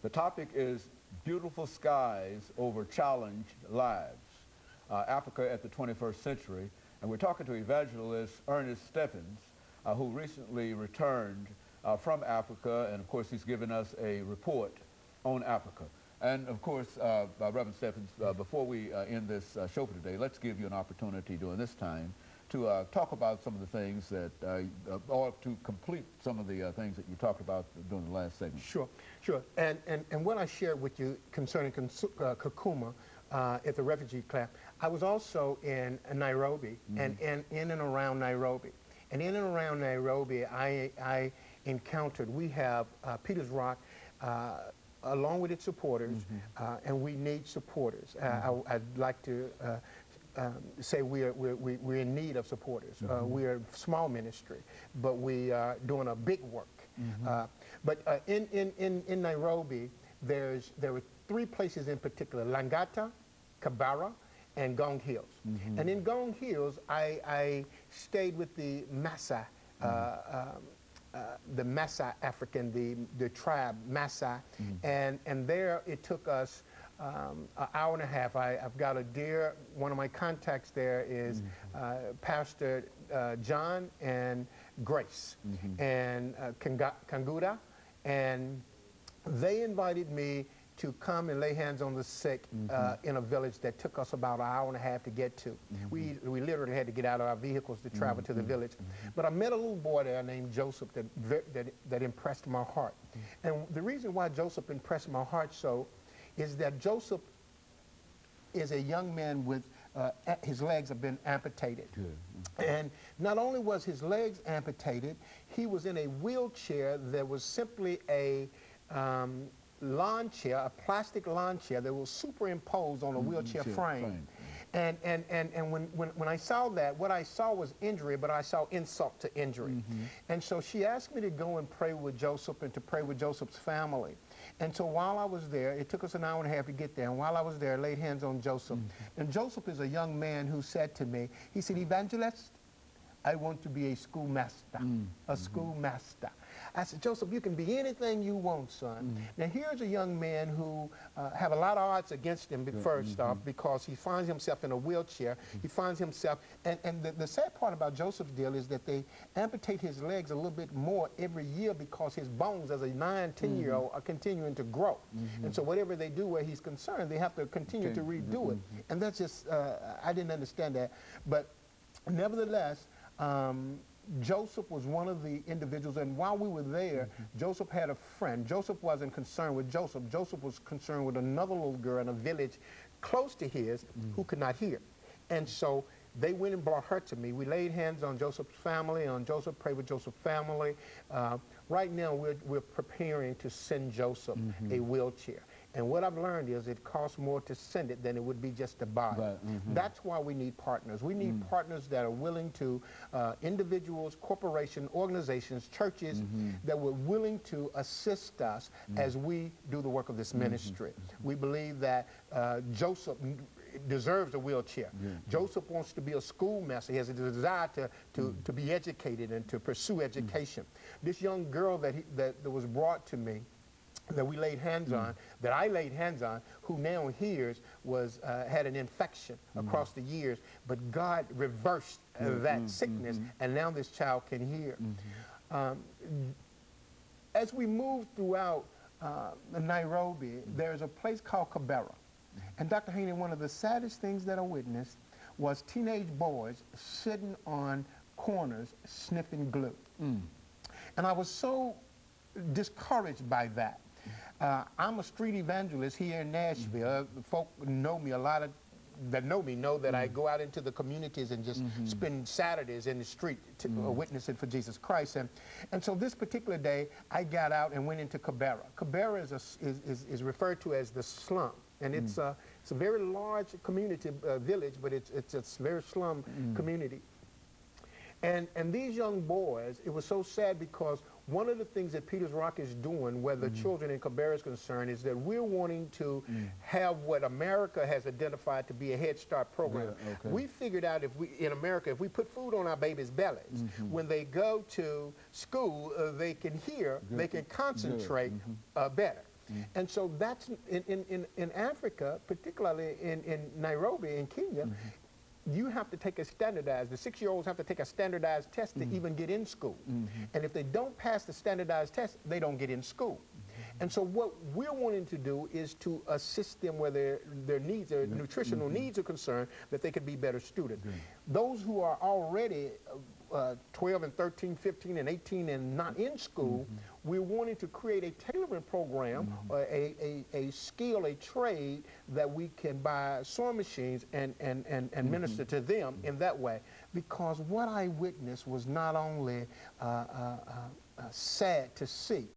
The topic is Beautiful Skies Over Challenged Lives, Africa at the 21st Century. And we're talking to evangelist EStephens, who recently returned from Africa, and of course he's given us a report on Africa. And of course, Reverend Stephens, before we end this show for today, let's give you an opportunity during this time to talk about some of the things that, or to complete some of the things that you talked about during the last segment. Sure, sure. And what I shared with you concerning Kakuma at the refugee camp, I was also in Nairobi, and in and around Nairobi. And in and around Nairobi, I encountered, we have Peters Rock, along with its supporters, and we need supporters. I'd like to say we're in need of supporters. We're a small ministry, but we are doing a big work. But in Nairobi, there were 3 places in particular: Langata, Kibera, and Gong Hills. And in Gong Hills, I stayed with the Massa, African, the tribe Massa, and there it took us an hour and a half. I've got a dear, one of my contacts there is Pastor John and Grace and Kanguda, and they invited me to come and lay hands on the sick in a village that took us about an hour and a half to get to. We literally had to get out of our vehicles to travel to the village. But I met a little boy there named Joseph that impressed my heart. And the reason why Joseph impressed my heart so is that Joseph is a young man with his legs have been amputated. And not only was his legs amputated, he was in a wheelchair that was simply a lawn chair, a plastic lawn chair that was superimposed on a wheelchair frame. And when I saw that, what I saw was injury, but I saw insult to injury. And so she asked me to go and pray with Joseph and to pray with Joseph's family. And so while I was there, it took us an hour and a half to get there, and while I was there, I laid hands on Joseph. And Joseph is a young man who said to me, he said, "Evangelist, I want to be a schoolmaster, a schoolmaster." I said, "Joseph, you can be anything you want, son." Now, here's a young man who have a lot of odds against him, first off, because he finds himself in a wheelchair. He finds himself, and the sad part about Joseph's deal is that they amputate his legs a little bit more every year because his bones as a 9, 10-year-old are continuing to grow. And so whatever they do where he's concerned, they have to continue to redo it. And that's just, I didn't understand that. But nevertheless, Joseph was one of the individuals, and while we were there, Joseph had a friend. Joseph wasn't concerned with Joseph. Joseph was concerned with another little girl in a village close to his who could not hear. And so they went and brought her to me. We laid hands on Joseph's family, on Joseph, prayed with Joseph's family. Right now, we're preparing to send Joseph a wheelchair. And what I've learned is it costs more to send it than it would be just to buy it. That's why we need partners. We need partners that are willing to, individuals, corporations, organizations, churches, that were willing to assist us as we do the work of this ministry. We believe that Joseph deserves a wheelchair. Joseph wants to be a schoolmaster. He has a desire to be educated and to pursue education. This young girl that was brought to me, that we laid hands on, that I laid hands on, who now hears, had an infection across the years, but God reversed that sickness, and now this child can hear. As we move throughout Nairobi, there's a place called Kibera. And Dr. Haney, one of the saddest things that I witnessed was teenage boys sitting on corners sniffing glue. And I was so discouraged by that. I'm a street evangelist here in Nashville. Folk know me, a lot of that know me know that I go out into the communities and just spend Saturdays in the street witnessing for Jesus Christ. And so this particular day, I got out and went into Kibera. Kibera is referred to as the slum. And it's a very large community village, but it's a very slum community. And these young boys, it was so sad because one of the things that Peters Rock is doing, where the children in Kibera is concerned, is that we're wanting to have what America has identified to be a Head Start program. We figured out in America, if we put food on our babies' bellies, when they go to school, they can hear, they can concentrate better. And so that's in Africa, particularly in Nairobi, in Kenya, you have to take a standardized, the 6-year-olds have to take a standardized test to even get in school. And if they don't pass the standardized test, they don't get in school. And so what we're wanting to do is to assist them where their needs, their nutritional needs are concerned, that they could be better students. Those who are already 12 and 13, 15 and 18 and not in school, we're wanting to create a tailoring program, a skill, a trade that we can buy sewing machines and minister to them in that way. Because what I witnessed was not only sad to see,